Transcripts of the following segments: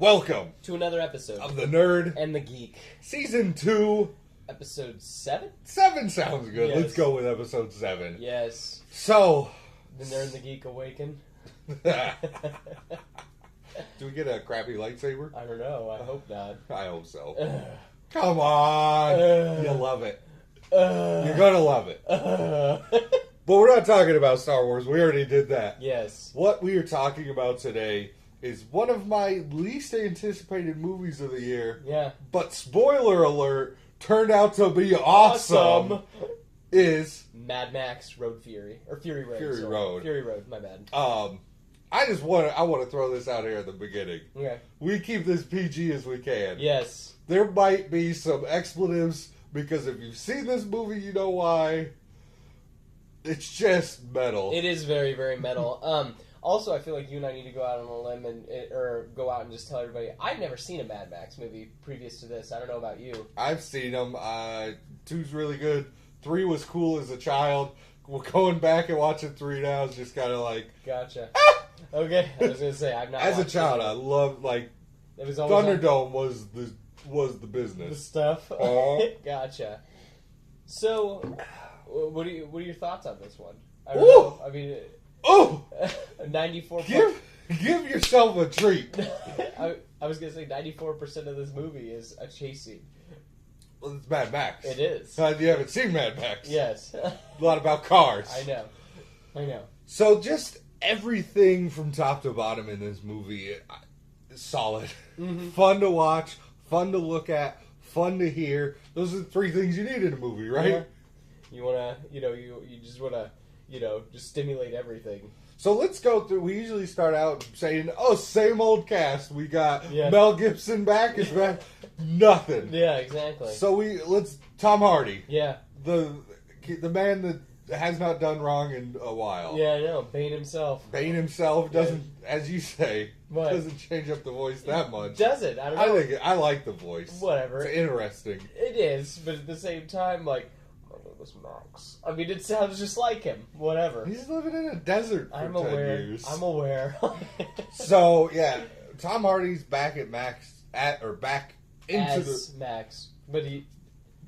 Welcome to another episode of The Nerd and the Geek. Season 2. Episode 7? 7 sounds good. Yes. Let's go with episode 7. Yes. So... The Nerd and the Geek awaken. Do we get a crappy lightsaber? I don't know. I hope not. I hope so. Come on. You'll love it. You're gonna love it. But we're not talking about Star Wars. We already did that. Yes. What we are talking about today is one of my least anticipated movies of the year. Yeah. But spoiler alert, turned out to be awesome. Is Mad Max Road Fury. Or Fury Road. Fury sorry. Road. Fury Road, my bad. I want to throw this out here at the beginning. Okay. We keep this PG as we can. Yes. There might be some expletives because if you've seen this movie, you know why. It's just metal. It is very, very metal. Also, I feel like you and I need to go out on a limb or go out and just tell everybody. I've never seen a Mad Max movie previous to this. I don't know about you. I've seen them. 2's really good. 3 was cool as a child. We're going back and watching 3 now. It's just kind of like... Gotcha. Okay, I was going to say, I've not As a watched child, it. I loved, like... It was always Thunderdome was the business. the stuff. Gotcha. So, what are your thoughts on this one? I don't know. I mean... Oh! 94... Give yourself a treat. I was going to say 94% of this movie is a chase scene. Well, it's Mad Max. It is. You haven't seen Mad Max. Yes. A lot about cars. I know. So just everything from top to bottom in this movie is solid. Mm-hmm. Fun to watch, fun to look at, fun to hear. Those are the 3 things you need in a movie, right? Yeah. You want to, you just want to, just stimulate everything. So let's go through. We usually start out saying, "Oh, same old cast." We got Yeah. Mel Gibson back. Is back. Nothing. Yeah, exactly. So let's Tom Hardy, Yeah. the man that has not done wrong in a while. Yeah, I know. Bane himself. Bane himself doesn't, as you say, What? doesn't change up the voice that much. Does it? I don't know. I like the voice. Whatever. It's interesting. It is, but at the same time, like, my name is Max. I mean, it sounds just like him. Whatever. He's living in a desert for 10 years. I'm aware. So, yeah, Tom Hardy's back at back into As Max. But he...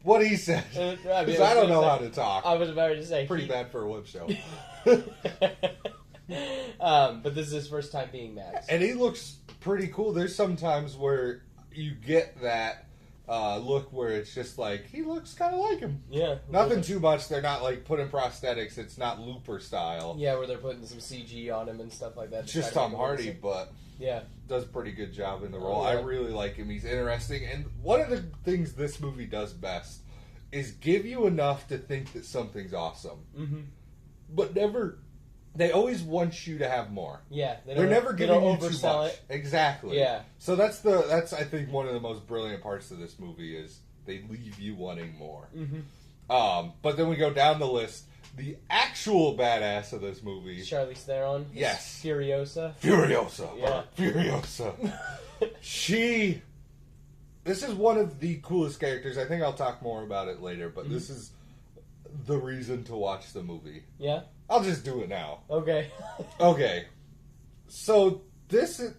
what he said. Because I don't know how to talk. I was about to say... Pretty bad for a web show. But this is his first time being Max. And he looks pretty cool. There's some times where you get that look where it's just like, he looks kind of like him. Yeah. Nothing too much. They're not like putting prosthetics. It's not Looper style. Yeah, where they're putting some CG on him and stuff like that. It's just Tom Hardy, but yeah, does a pretty good job in the role. Yeah. I really like him. He's interesting. And one of the things this movie does best is give you enough to think that something's awesome. Mm-hmm. But never... They always want you to have more. Yeah, they're never giving you too oversell much. it. Exactly. Yeah. So that's I think one of the most brilliant parts of this movie is they leave you wanting more. Mm-hmm. But then we go down the list. The actual badass of this movie, Charlize Theron. Yes. Furiosa. Yeah. Furiosa. This is one of the coolest characters. I think I'll talk more about it later, but this is the reason to watch the movie. Yeah. I'll just do it now. Okay. Okay. So this is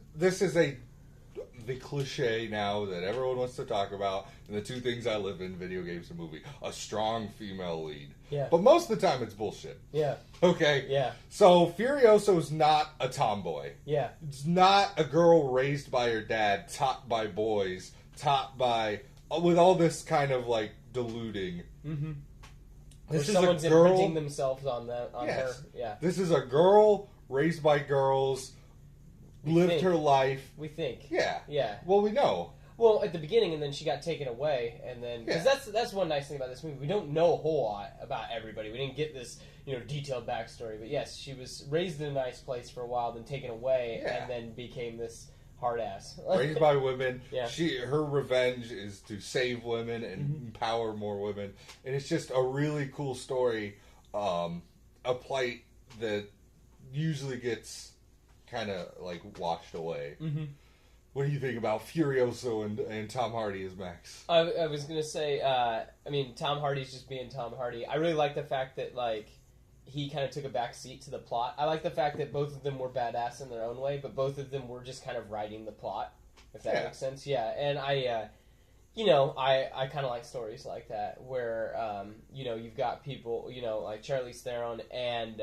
the cliche now that everyone wants to talk about, and the 2 things I live in: video games and movie. A strong female lead. Yeah. But most of the time, it's bullshit. Yeah. Okay. Yeah. So Furiosa's not a tomboy. Yeah. It's not a girl raised by her dad, taught by boys, with all this kind of like deluding. Mm-hmm. This is someone's a girl imprinting themselves on her. Yeah. This is a girl raised by girls, lived her life. We think. Yeah. Yeah. Well, we know. Well, at the beginning, and then she got taken away, and then because that's one nice thing about this movie. We don't know a whole lot about everybody. We didn't get this detailed backstory. But yes, she was raised in a nice place for a while, then taken away, and then became this hard ass. Raised by women. Yeah. Her revenge is to save women and empower more women, and it's just a really cool story. A plight that usually gets kind of like washed away. Mm-hmm. What do you think about Furiosa and Tom Hardy as Max? I was gonna say, Tom Hardy's just being Tom Hardy. I really like the fact that he kind of took a back seat to the plot. I like the fact that both of them were badass in their own way, but both of them were just kind of writing the plot. if that makes sense. Yeah, and I kind of like stories like that where, you've got people, like Charlize Theron and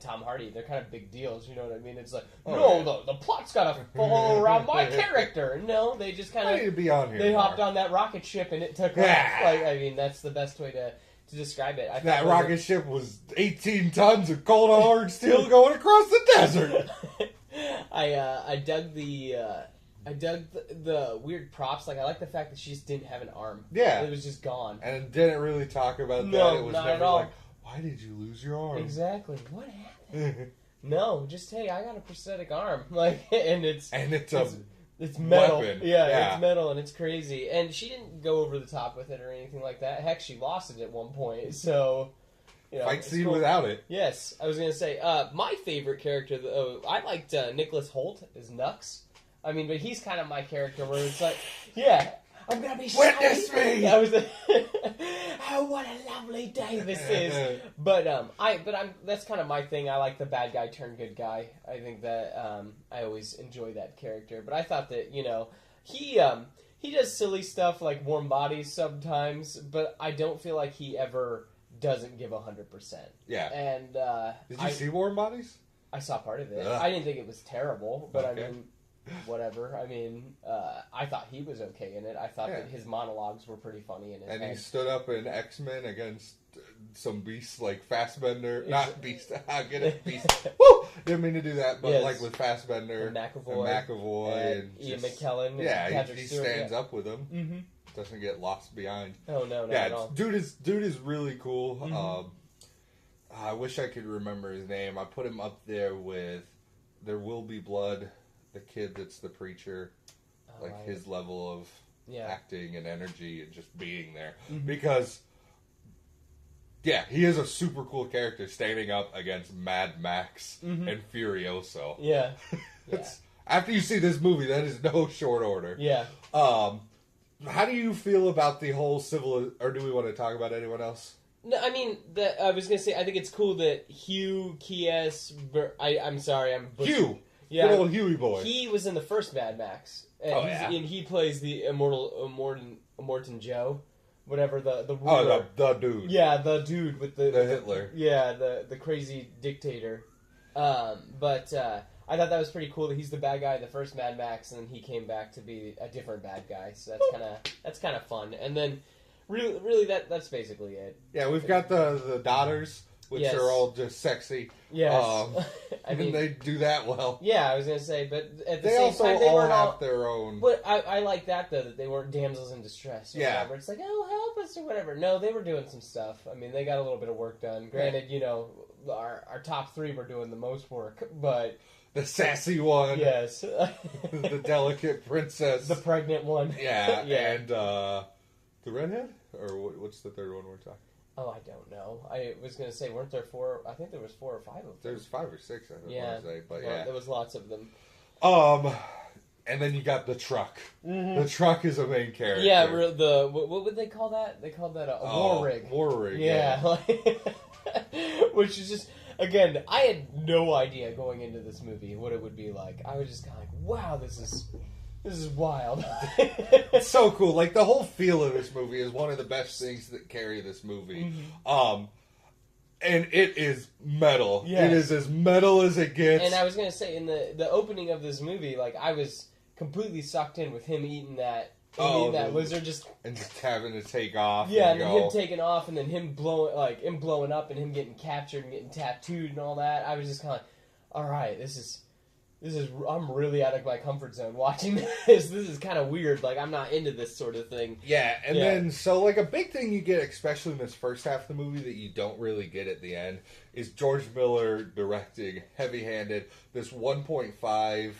Tom Hardy. They're kind of big deals, you know what I mean? It's like, the plot's got to follow around my character. No, they just kind of... I need to be on here. They hopped on that rocket ship and it took off. That's the best way to describe it. That rocket ship was 18 tons of cold hard steel going across the desert. I dug the weird props. Like, I like the fact that she just didn't have an arm. Yeah. It was just gone. And it didn't really talk about that. It was not never at all. like, why did you lose your arm? Exactly. What happened? No, just, hey, I got a prosthetic arm. Like, and it's metal. Weapon. Yeah, it's metal and it's crazy. And she didn't go over the top with it or anything like that. Heck, she lost it at one point. So, fight scene without it. Yes, I was gonna say my favorite character. I liked Nicholas Hoult as Nux. I mean, but he's kind of my character where it's like, I'm gonna be witness me. I was oh, what a lovely day this is. But that's kind of my thing. I like the bad guy turned good guy. I think that I always enjoy that character. But I thought that he does silly stuff like Warm Bodies sometimes, but I don't feel like he ever doesn't give 100%. Yeah. And did you see Warm Bodies? I saw part of it. Ugh. I didn't think it was terrible, but okay. I mean, whatever. I mean, I thought he was okay in it. I thought that his monologues were pretty funny in his And head. he stood up in X-Men against some beasts like Fassbender. Not Beast. I get it. Beast. Woo! Didn't mean to do that, but like with Fassbender. And McAvoy. And Ian McKellen. Yeah, Patrick he Stewart, stands up with him. Mm-hmm. Doesn't get lost behind. Oh, no, not at all. Dude is really cool. Mm-hmm. I wish I could remember his name. I put him up there with There Will Be Blood, the kid that's the preacher, his level of acting and energy and just being there. Mm-hmm. Because, he is a super cool character standing up against Mad Max and Furioso. Yeah. After you see this movie, that is no short order. Yeah. How do you feel about the whole or do we want to talk about anyone else? No, I mean, I was going to say, I think it's cool that Hugh Kies... I'm sorry, I'm... Hugh! Yeah. Good old Huey boy. He was in the first Mad Max. And and he plays the Immortan Joe. Whatever, the ruler. The dude. Yeah, the dude with the Hitler. Yeah, the crazy dictator. But I thought that was pretty cool that he's the bad guy in the first Mad Max, and then he came back to be a different bad guy. So that's kind of fun. And then really that's basically it. Yeah, we've got the daughters, which are all just sexy. Yes. I mean, they do that well. Yeah, I was gonna say, but at the they same also time, they all weren't have their own. But I like that though, that they weren't damsels in distress. Or whatever. It's like, oh, help us or whatever. No, they were doing some stuff. I mean, they got a little bit of work done. Granted, our top three were doing the most work, but the sassy one, yes, the delicate princess, the pregnant one, yeah, and the redhead, or what's the third one we're talking? Oh, I don't know. I was going to say, weren't there 4? I think there was 4 or 5 of them. There's 5 or 6, I don't want to say, but there was lots of them. And then you got the truck. Mm-hmm. The truck is a main character. Yeah, what would they call that? They called that a war rig. War rig. Yeah, which is just, again, I had no idea going into this movie what it would be like. I was just kind of like, wow, this is wild. It's so cool. Like, the whole feel of this movie is one of the best things that carry this movie. Mm-hmm. And it is metal. Yes. It is as metal as it gets. And I was going to say, in the opening of this movie, like, I was completely sucked in with him eating that lizard and just having to take off. Yeah, and him taking off, and then him blowing up, and him getting captured and getting tattooed and all that. I was just kind of like, all right, this is I'm really out of my comfort zone watching this. This is kind of weird. Like, I'm not into this sort of thing. Yeah, and then, so, like, a big thing you get, especially in this first half of the movie that you don't really get at the end, is George Miller directing, heavy-handed, this 1.5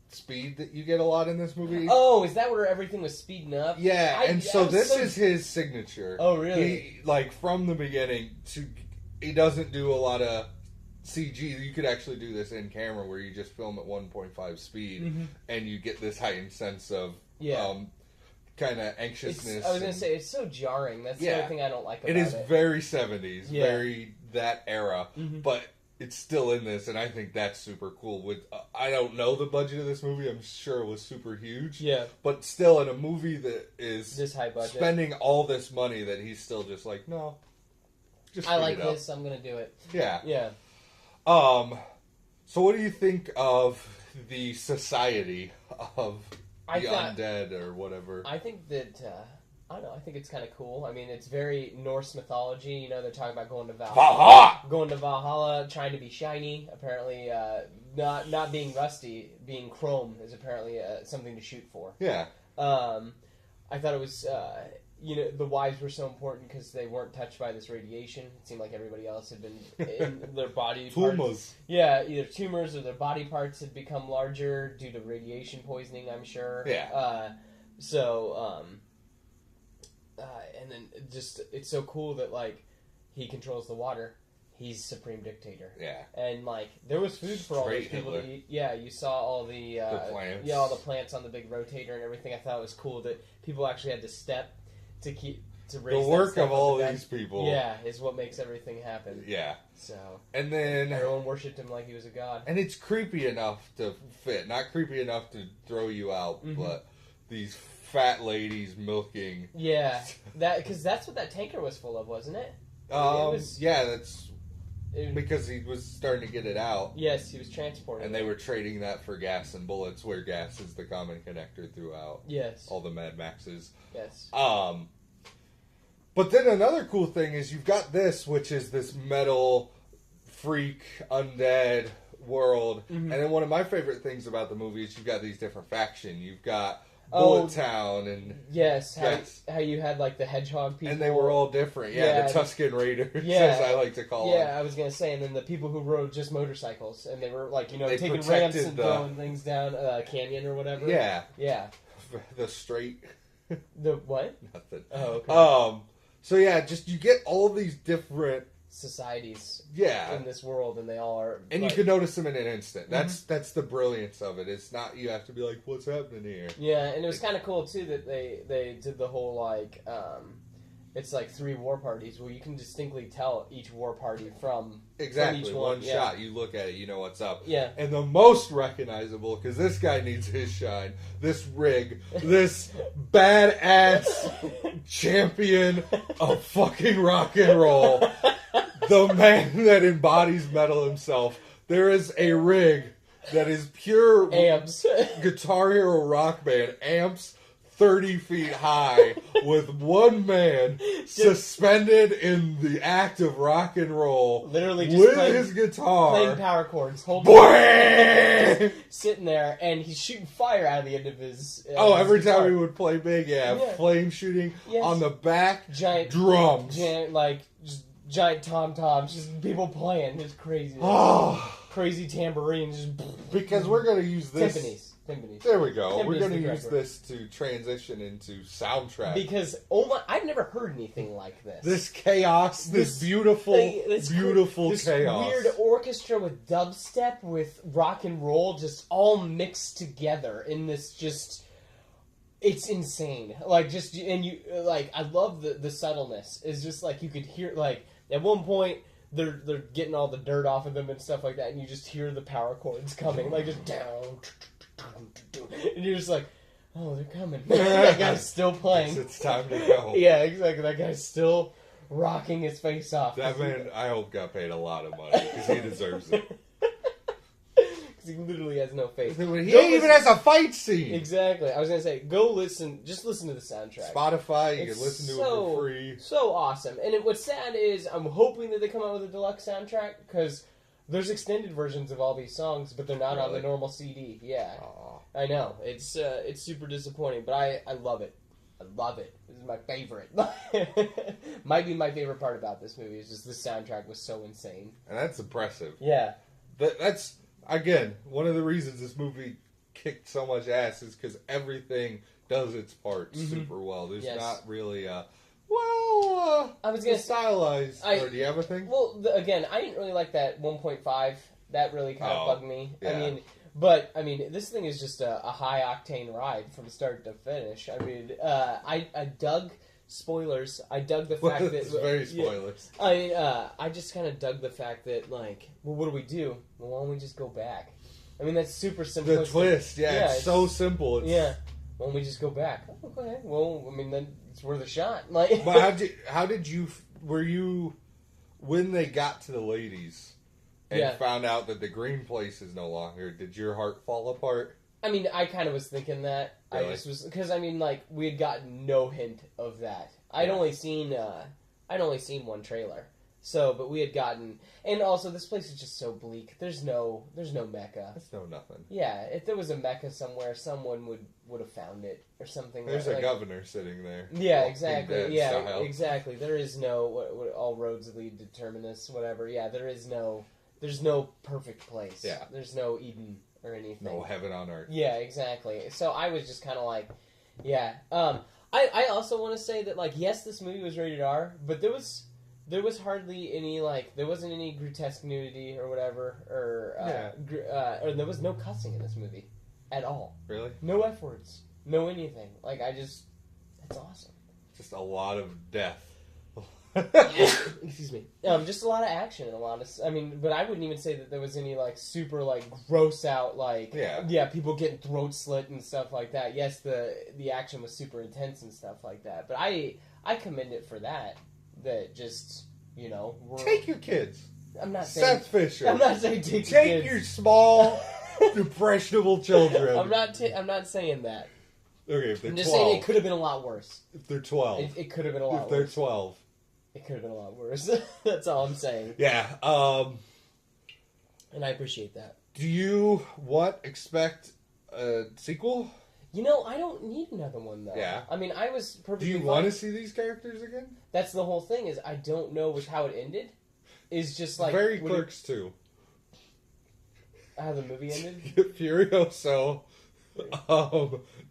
speed that you get a lot in this movie. Oh, is that where everything was speeding up? Yeah, this is his signature. Oh, really? He, like, from the beginning, he doesn't do a lot of CG. You could actually do this in camera where you just film at 1.5 speed and you get this heightened sense of kind of anxiousness. I was going to say, it's so jarring. That's the other thing I don't like about it. It is very 70s, very that era, but it's still in this, and I think that's super cool. With I don't know the budget of this movie. I'm sure it was super huge. Yeah. But still, in a movie that is this high budget, spending all this money, that he's still just like, no. Just I like this. I'm gonna do it. Yeah. Yeah. So what do you think of the society of the undead or whatever? I think that I don't know. I think it's kind of cool. I mean, it's very Norse mythology. You know, they're talking about going to Valhalla. Going to Valhalla, trying to be shiny. Apparently, not being rusty, being chrome is apparently something to shoot for. Yeah. I thought it was, the wives were so important because they weren't touched by this radiation. It seemed like everybody else had been in their body tumors. Parts. Yeah, either tumors or their body parts had become larger due to radiation poisoning, I'm sure. Yeah. And then just, it's so cool that, like, he controls the water. He's supreme dictator. Yeah. And, like, there was food for all those people to eat. Yeah, you saw all the plants. Yeah, all the plants on the big rotator and everything. I thought it was cool that people actually had to step to raise the work of all these people. Yeah, is what makes everything happen. Yeah. So. And then everyone worshipped him like he was a god. And it's creepy enough to fit. Not creepy enough to throw you out, but these fat ladies milking. Yeah, because that's what that tanker was full of, wasn't it? Because he was starting to get it out. Yes, he was transporting. And they were trading that for gas and bullets, where gas is the common connector throughout. Yes. All the Mad Maxes. Yes. But then another cool thing is you've got this, which is this metal freak undead world. And then one of my favorite things about the movie is you've got these different factions. You've got Bullet Town and how you had like the hedgehog people, and they were all different. The Tusken Raiders, as I like to call them. Yeah, I was gonna say, and then the people who rode just motorcycles, and they were like taking ramps and throwing things down a canyon or whatever. Yeah, yeah. The straight. The what? Nothing. Oh, okay. So yeah, just you get all these different societies in this world, and they all are, and you can notice them in an instant. That's the brilliance of it. It's not you have to be like, what's happening here? Yeah, and it was kind of cool too that they did the whole like it's like 3 war parties where you can distinctly tell each war party from each one shot. You look at it, you know what's up. Yeah, and the most recognizable, because this guy needs his shine, this rig, this badass champion of fucking rock and roll, the man that embodies metal himself. There is a rig that is pure amps, Guitar Hero rock band amps. 30 feet high with one man suspended in the act of rock and roll, literally just with his guitar, playing power chords, sitting there, and he's shooting fire out of the end of his every guitar. time he would play big, flame shooting on the back, giant drums, giant tom-toms, just people playing, just crazy, crazy tambourines, because we're going to use this Timpanis. There we go. We're going to use this to transition into soundtrack. Because, I've never heard anything like this. This chaos, this beautiful chaos. This weird orchestra with dubstep, with rock and roll, just all mixed together in this it's insane. I love the subtleness. It's just like you could hear, like, at one point, they're getting all the dirt off of them and stuff like that, and you just hear the power chords coming, like, just down. And you're just like, oh, they're coming. That guy's still playing. It's time to go. Yeah, exactly. That guy's still rocking his face off. That man, I hope, got paid a lot of money because he deserves it. Because he literally has no face. He even has a fight scene. Exactly. I was going to say, just listen to the soundtrack. Spotify, you can listen to it for free. So awesome. And what's sad is, I'm hoping that they come out with a deluxe soundtrack, because there's extended versions of all these songs, but they're not on the normal CD. Yeah. Aww. I know. It's super disappointing, but I love it. I love it. This is my favorite. Might be my favorite part about this movie, is just the soundtrack was so insane. And that's impressive. Yeah. That's, again, one of the reasons this movie kicked so much ass is because everything does its part super well. There's not really I was gonna stylized. Or do you have a thing? Well, again, I didn't really like that 1.5. That really kind of bugged me. Yeah. I mean, this thing is just a high octane ride from start to finish. I mean, I dug spoilers. I dug the fact that it's very spoilers. Yeah, I mean, I just kind of dug the fact that like, well, what do we do? Well, why don't we just go back? I mean, that's super simplistic. The twist, it's so simple. Yeah. Why don't we just go back? Oh, okay. Well, I mean, then it's worth a shot. Like, but were you when they got to the ladies and found out that the green place is no longer? Did your heart fall apart? I mean, I kind of was thinking that. Really? I just was because I mean, like, we had gotten no hint of that. I'd only seen one trailer. So, but we had gotten, and also this place is just so bleak. There's no Mecca. There's no nothing. Yeah, if there was a Mecca somewhere, someone would have found it or something. There's a governor sitting there. Yeah, exactly. Yeah, style. exactly. There is no what all roads lead to terminus, whatever. Yeah, there's no perfect place. Yeah, there's no Eden or anything. No heaven on earth. Yeah, exactly. So I was just kind of like, yeah. I also want to say that like yes, this movie was rated R, but there was hardly any, like, there wasn't any grotesque nudity or whatever, or there was no cussing in this movie at all. Really? No F words. No anything. Like, that's awesome. Just a lot of death. Excuse me. Just a lot of action and a lot of, I mean, but I wouldn't even say that there was any, like, super, like, gross out, like, people getting throat slit and stuff like that. Yes, the action was super intense and stuff like that, but I commend it for that. That just, you know... Take your kids. I'm not saying... Seth Fisher. I'm not saying take your kids. Your small, impressionable children. I'm not saying that. Okay, if they're 12. I'm just saying it could have been a lot worse. If they're 12. It could have been a lot worse. If they're 12. It could have been a lot worse. That's all I'm saying. Yeah, and I appreciate that. Do you expect a sequel? You know, I don't need another one, though. Yeah. I mean, I was perfectly Do you want to see these characters again? That's the whole thing, is I don't know how it ended. Is just like... Very Clerks 2. How the movie ended? Furioso,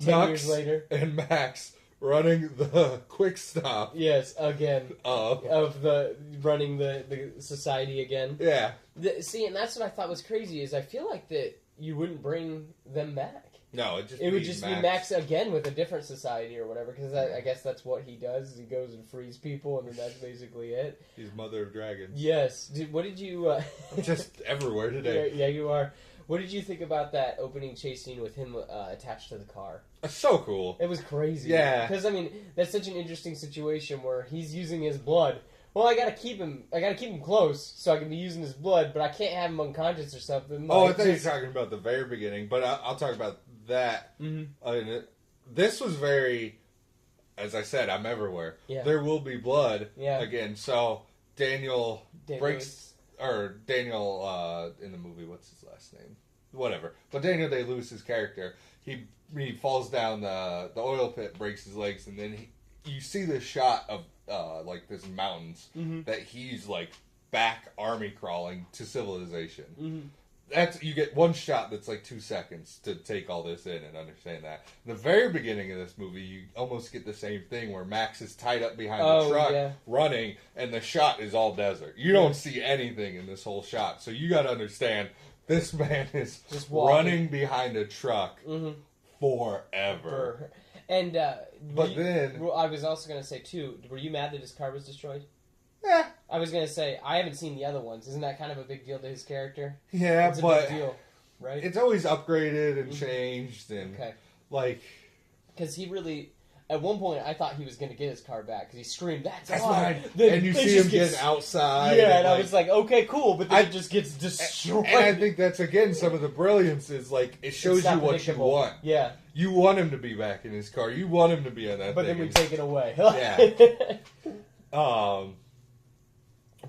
10 years later. And Max running the quick stop. Yes, again. Running the society again. Yeah. See, and that's what I thought was crazy, is I feel like that you wouldn't bring them back. No, it would just be Max again with a different society or whatever, because I guess that's what he does. He goes and frees people, and then that's basically it. He's Mother of Dragons. Yes. What did you... I'm just everywhere today. Yeah, you are. What did you think about that opening chase scene with him attached to the car? That's so cool. It was crazy. Yeah. Because, I mean, that's such an interesting situation where he's using his blood. Well, I gotta keep him close so I can be using his blood, but I can't have him unconscious or something. I thought you were talking about the very beginning, but I'll talk about that. Mm-hmm. This was very, as I said, I'm everywhere. Yeah. There will be blood again. So Daniel breaks, or Daniel in the movie, what's his last name? Whatever. But Daniel Day-Lewis's character, he falls down the oil pit, breaks his legs, and then you see this shot of like this mountains that he's like back army crawling to civilization. Mm-hmm. You get one shot that's like 2 seconds to take all this in and understand that. In the very beginning of this movie, you almost get the same thing where Max is tied up behind the truck running, and the shot is all desert. You don't see anything in this whole shot, so you got to understand this man is just running behind a truck forever. And then I was also going to say too, were you mad that his car was destroyed? Yeah. I was going to say, I haven't seen the other ones. Isn't that kind of a big deal to his character? Yeah, it's a big deal, right? It's always upgraded and changed, and like, because he really, at one point, I thought he was going to get his car back because he screamed, "That's mine!" And you see him getting outside. Yeah, and I was like, okay, cool, but then it just gets destroyed. And I think that's again some of the brilliance is like it shows you what you want. Yeah, you want him to be back in his car. You want him to be on that. But then we take it away. Yeah.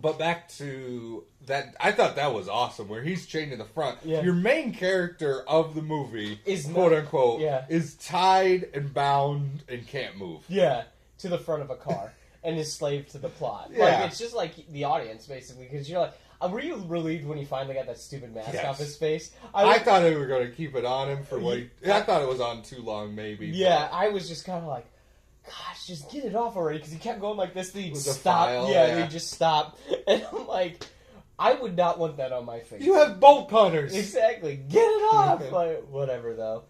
But back to that, I thought that was awesome, where he's chained in the front. Yeah. Your main character of the movie, is quote unquote, is tied and bound and can't move. Yeah, to the front of a car and is slave to the plot. Yeah. Like, it's just like the audience, basically, because you're like, were you relieved when he finally got that stupid mask off his face? I thought they were going to keep it on him for what I thought it was on too long, maybe. Yeah, I was just kind of like, gosh, just get it off already, because he kept going like this, then he'd stop. File, he'd just stop. And I'm like, I would not want that on my face. You have bolt cutters. Exactly. Get it off. Like, whatever, though.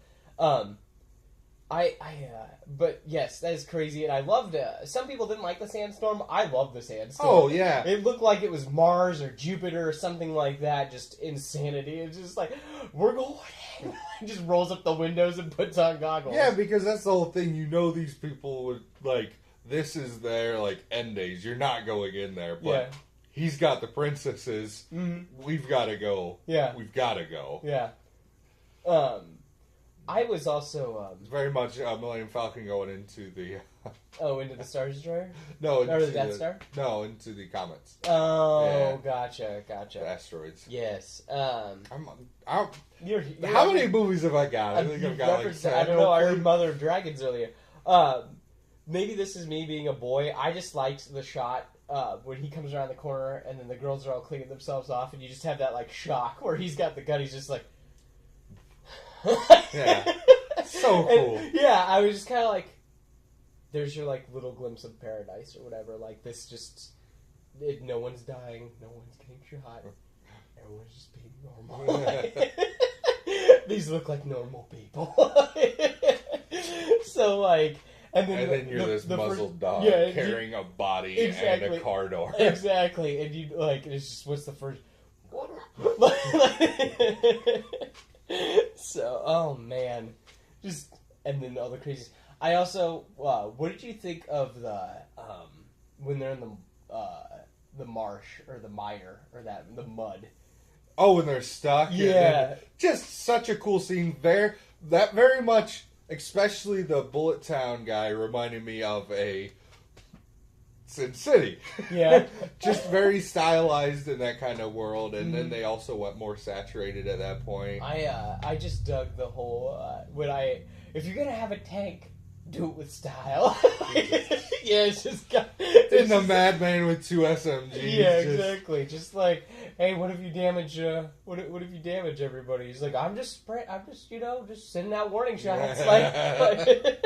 But yes, that is crazy, and I loved it. Some people didn't like the sandstorm. I love the sandstorm. Oh, yeah. It looked like it was Mars or Jupiter or something like that. Just insanity. It's just like, we're going. He just rolls up the windows and puts on goggles. Yeah, because that's the whole thing. You know, these people would like. This is their like end days. You're not going in there, but he's got the princesses. Mm-hmm. We've got to go. Yeah, we've got to go. Yeah. I was also it's very much Millennium Falcon going into the into the Star Destroyer. No, into or the Death Star. No, into the comets. Oh, gotcha. The asteroids. Yes. How you're many movies have I got? I think I've got like 7. I don't know. I heard Mother of Dragons earlier. Maybe this is me being a boy. I just liked the shot when he comes around the corner and then the girls are all cleaning themselves off, and you just have that like shock where he's got the gun. He's just like. Yeah, so cool. And, yeah, I was just kind of like, there's your like little glimpse of paradise or whatever. Like this, just no one's dying, no one's getting shot. Everyone's just being normal. These look like normal people. So like, and then you're this muzzled dog carrying a body and a car door. Exactly, and you like it's just what's the first. So, oh man, and then all the crazy. I also, what did you think of the when they're in the marsh or the mire or the mud? Oh, when they're stuck. Yeah, just such a cool scene there. That very much, especially the Bullet Town guy, reminded me of a Sin City. Yeah. Just very stylized in that kind of world, and then they also went more saturated at that point. I just dug the whole if you're gonna have a tank, do it with style. Yeah, it's just in the Madman with 2 SMGs. Yeah, exactly. Just like, hey, what if you damage what if you damage everybody? He's like, I'm just just sending out warning shots. Like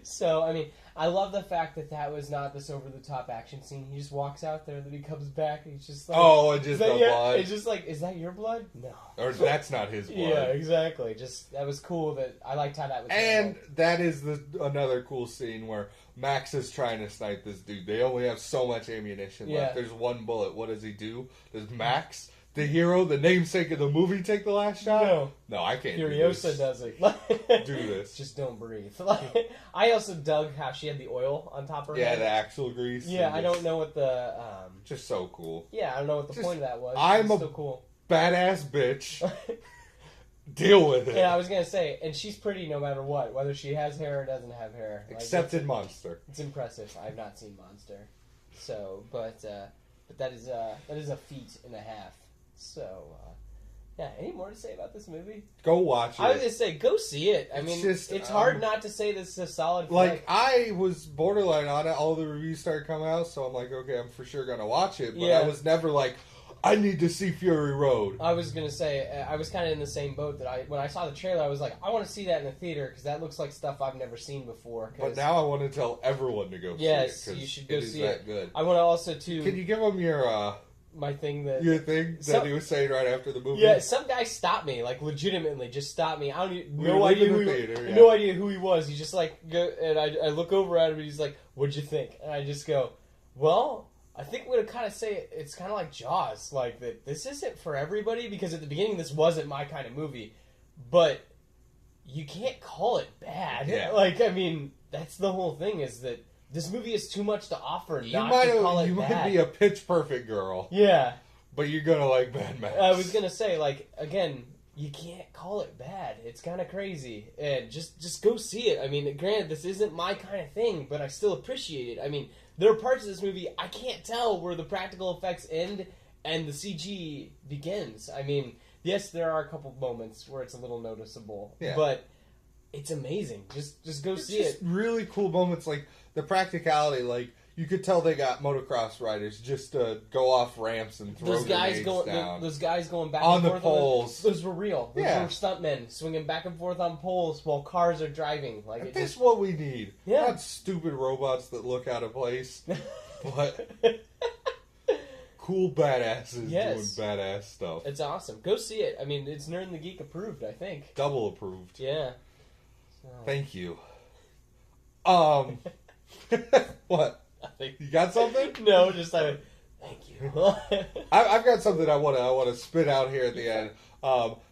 so I mean, I love the fact that was not this over-the-top action scene. He just walks out there, then he comes back, and he's just like... Oh, and just the blood. It's just like, is that your blood? No. Or that's not his blood. Yeah, exactly. Just, that was cool. I liked how that was handled. And that is another cool scene where Max is trying to snipe this dude. They only have so much ammunition left. There's 1 bullet. What does he do? Does Max, the hero, the namesake of the movie, take the last shot? No, I can't Furiosa does it. Do this. Just don't breathe. I also dug how she had the oil on top of her head. The axle grease. Yeah, I don't know what the... just so cool. Yeah, I don't know what the point of that was. I'm so cool. Badass bitch. Deal with it. Yeah, I was going to say, and she's pretty no matter what, whether she has hair or doesn't have hair. Except in Monster. It's impressive. I've not seen Monster. So, but that is a feat and a half. So, yeah, any more to say about this movie? Go watch it. I was going to say, go see it. I mean, it's hard not to say this is a solid flick. I was borderline on it. All the reviews started coming out, so I'm like, okay, I'm for sure going to watch it. But I was never like, I need to see Fury Road. I was going to say, I was kind of in the same boat that when I saw the trailer, I was like, I want to see that in the theater because that looks like stuff I've never seen before. But now I want to tell everyone to go see it. Yes, you should go see it. Good. I want to also, too... Can you give them your... my thing that... Your thing that he was saying right after the movie? Yeah, some guy stopped me, like, legitimately just stopped me. I don't even... No idea who he was. He just, like, and I look over at him and he's like, what'd you think? And I just go, well... I think we're going to kind of say it's kind of like Jaws, like that this isn't for everybody, because at the beginning this wasn't my kind of movie, but you can't call it bad. Yeah. Like, I mean, that's the whole thing, is that this movie has too much to offer You might be a Pitch Perfect girl. Yeah. But you're going to like Mad Max. I was going to say, like, again, you can't call it bad. It's kind of crazy. And just go see it. I mean, granted, this isn't my kind of thing, but I still appreciate it. I mean, there are parts of this movie I can't tell where the practical effects end and the CG begins. I mean, yes, there are a couple moments where it's a little noticeable, but it's amazing. Just go see it. Really cool moments, like the practicality. Like you could tell they got motocross riders just to go off ramps and throw grenades down. Those guys going back on and the forth poles. Those were real. Those were stuntmen swinging back and forth on poles while cars are driving. Like that's what we need. Yeah. Not stupid robots that look out of place, but cool badasses doing badass stuff. It's awesome. Go see it. I mean, it's Nerd and the Geek approved, I think. Double approved. Yeah. Thank you. What? You got something? No, just thank you. I've got something I want to spit out here at the end.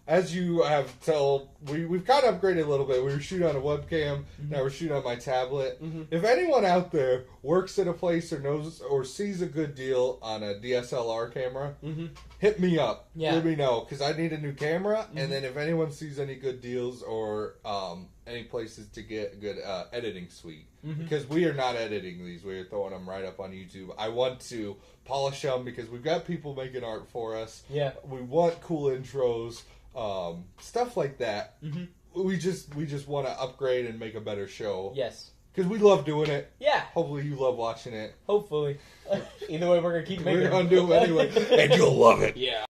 As you have told, we've kind of upgraded a little bit. We were shooting on a webcam. Now we're shooting on my tablet. If anyone out there works at a place or knows or sees a good deal on a DSLR camera, hit me up. Yeah. Let me know, because I need a new camera. And then if anyone sees any good deals or any places to get a good editing suite, because we are not editing these, we are throwing them right up on YouTube. I want to polish them because we've got people making art for us. Yeah, we want cool intros, stuff like that. We just want to upgrade and make a better show. Yes, because we love doing it. Yeah. Hopefully you love watching it. Hopefully. Either way, we're gonna keep making. We're gonna do it anyway, and you'll love it. Yeah.